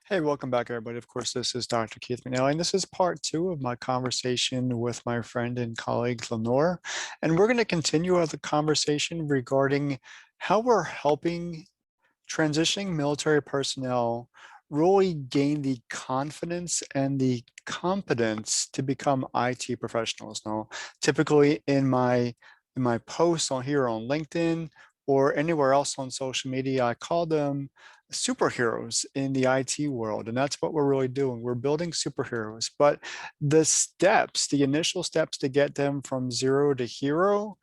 Hey, welcome back, everybody. Of course, this is Dr. Keith McNally, and this is part two of my conversation with my friend and colleague, Lenore. And we're going to continue the conversation regarding how we're helping transitioning military personnel really gain the confidence and the competence to become IT professionals. Now, typically in my posts on here on LinkedIn or anywhere else on social media, I call them superheroes in the IT world. And that's what we're really doing. We're building superheroes. But the steps, the initial steps to get them from zero to hero,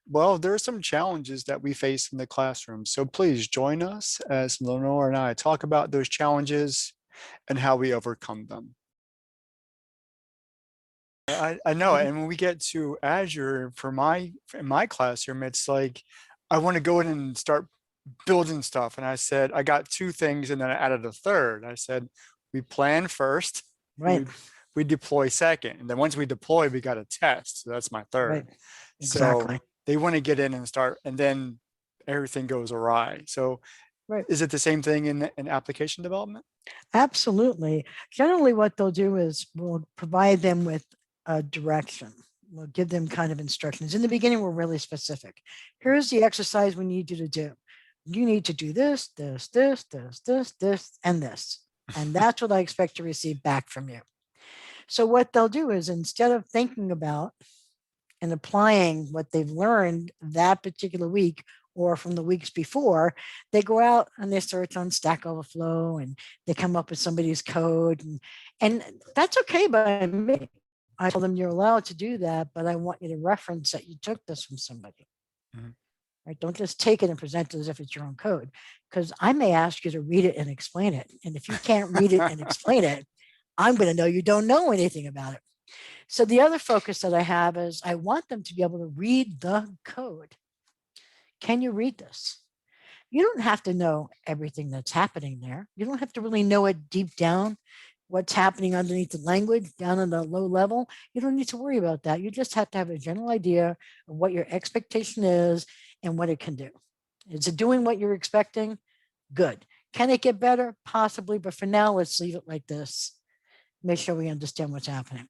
well, there are some challenges that we face in the classroom. So please join us as Lenore and I talk about those challenges and how we overcome them. I know, and when we get to Azure for in my classroom, it's like I want to go in and start building stuff. And I said, I got two things, and then I added a third. I said, we plan first, and Right, we deploy second. And then once we deploy, we got to test. So that's my right, third. So exactly. they want to get in and start, and then everything goes awry. So Right, is it the same thing in application development? absolutely. Generally, what they'll do is we'll provide them with a direction. We'll give them kind of instructions. In the beginning, we're really specific. Here's the exercise we need you to do. You need to do this, this, this, this, this, this, and this. And that's what I expect to receive back from you. So what they'll do is instead of thinking about and applying what they've learned that particular week or from the weeks before, they go out and they search on Stack Overflow and they come up with somebody's code. And that's okay by me. I tell them you're allowed to do that, but I want you to reference that you took this from somebody. Mhm. Right? Don't just take it and present it as if it's your own code, because I may ask you to read it and explain it. And if you can't read it and explain it, I'm going to know you don't know anything about it. So the other focus that I have is I want them to be able to read the code. Can you read this? You don't have to know everything that's happening there. You don't have to really know it deep down, what's happening underneath the language down on the low level. You don't need to worry about that. You just have to have a general idea of what your expectation is and what it can do. Is it doing what you're expecting? Good. Can it get better? Possibly, but for now, let's leave it like this. Make sure we understand what's happening.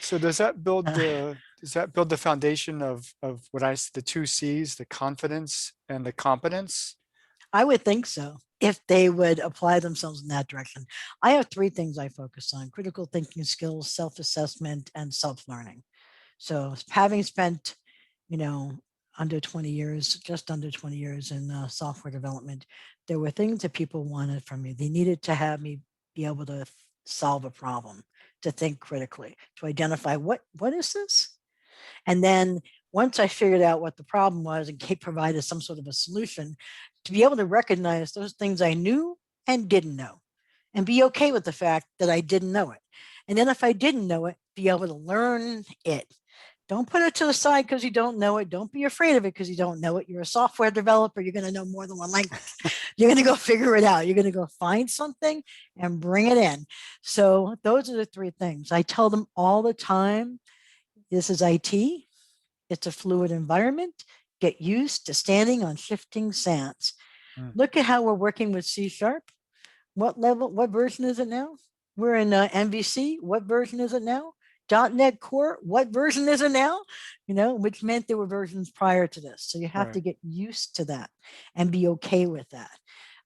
So Uh, does that build the foundation of the two C's, the confidence and the competence? I would think so if they would apply themselves in that direction. I have three things I focus on: critical thinking skills, self assessment, and self learning. So, having spent, you know, under 20 years, just under 20 years in software development, there were things that people wanted from me. They needed to have me be able to solve a problem, to think critically, to identify what is this? And then once I figured out what the problem was and provided some sort of a solution, to be able to recognize those things I knew and didn't know, and be okay with the fact that I didn't know it. And then if I didn't know it, be able to learn it. Don't put it to the side because you don't know it. Don't be afraid of it because you don't know it. You're a software developer. You're going to know more than one language. You're going to go figure it out. You're going to go find something and bring it in. So those are the three things. I tell them all the time, this is IT. It's a fluid environment. Get used to standing on shifting sands. Mm. Look at how we're working with C Sharp. What level, what version is it now? We're in MVC. What version is it now? .NET Core. What version is it now? Which meant there were versions prior to this. So you have to Right. get used to that and be okay with that.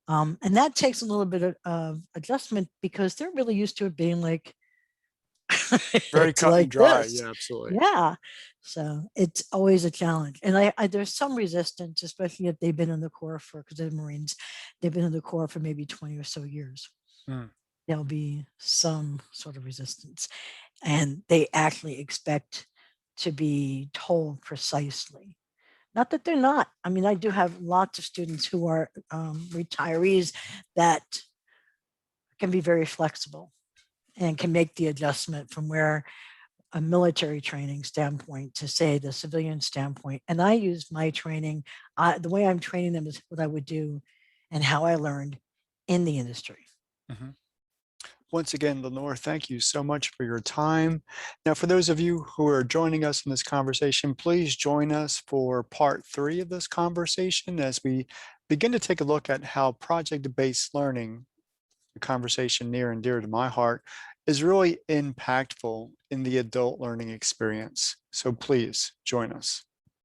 And that takes a little bit of adjustment because they're really used to it being like, Very it's cut and like dry. this. Yeah, absolutely. Yeah. So it's always a challenge. And there's some resistance, especially if they've been in the Corps because they're Marines, they've been in the Corps for maybe 20 or so years. Mm. There'll be some sort of resistance. And they actually expect to be told precisely. Not that they're not. I mean, I do have lots of students who are retirees that can be very flexible and can make the adjustment from where a military training standpoint to say the civilian standpoint. And I use my training, the way I'm training them is what I would do and how I learned in the industry. hmm Once again, Lenore, thank you so much for your time. Now, for those of you who are joining us in this conversation, please join us for part three of this conversation as we begin to take a look at how project-based learning a conversation near and dear to my heart, is really impactful in the adult learning experience. So please join us.